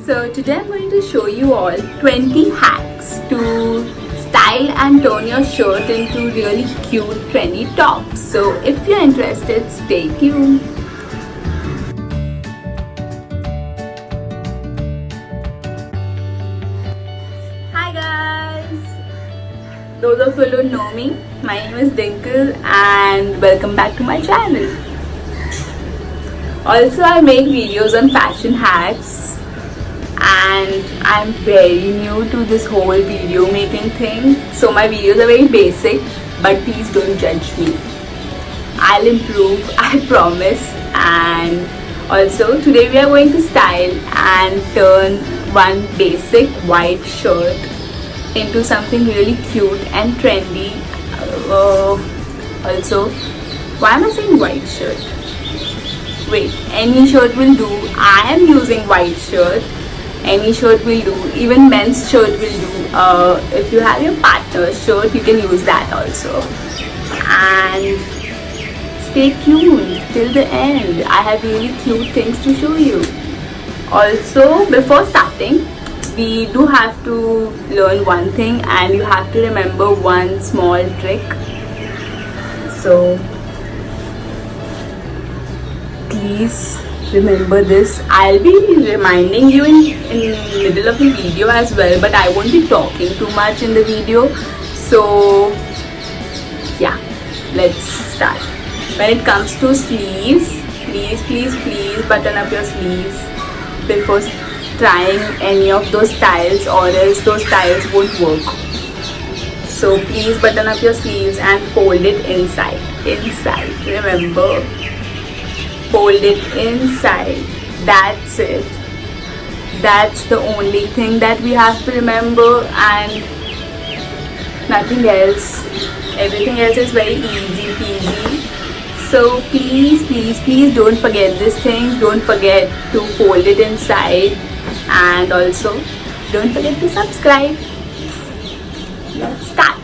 So today I'm going to show you all 20 hacks to style and turn your shirt into really cute trendy tops. So if you're interested, stay tuned. Hi guys! Those of you who don't know me, my name is Dinkle and welcome back to my channel. Also, I make videos on fashion hacks and I'm very new to this whole video making thing, so my videos are very basic, but please don't judge me. I'll improve, I promise. And also today we are going to style and turn one basic white shirt into something really cute and trendy. Also, why am I saying white shirt? Wait, any shirt will do. I am using white shirt. Any shirt will do, even men's shirt will do. If you have your partner's shirt, you can use that also. And stay tuned till the end. I have really cute things to show you. Also, before starting, we do have to learn one thing, and you have to remember one small trick. So please remember this. I'll be reminding you in middle of the video as well, but I won't be talking too much in the video. So yeah, let's start. When it comes to sleeves, please button up your sleeves before trying any of those styles, or else those styles won't work. So please button up your sleeves and fold it inside. Remember, fold it inside. That's it. That's the only thing that we have to remember, and nothing else. Everything else is very easy peasy. So please don't forget this thing. Don't forget to fold it inside, and also don't forget to subscribe. Let's start.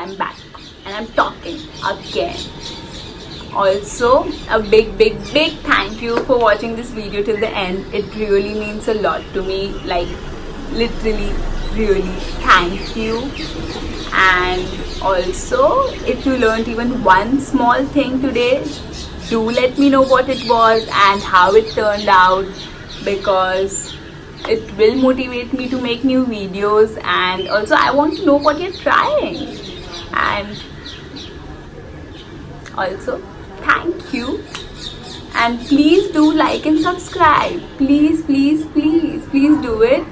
I'm back and I'm talking again. Also, a big thank you for watching this video till the end. It really means a lot to me, like literally really thank you. And also, if you learned even one small thing today, do let me know what it was and how it turned out, because it will motivate me to make new videos. And also I want to know what you're trying. And also thank you, and please do like and subscribe. Please do it.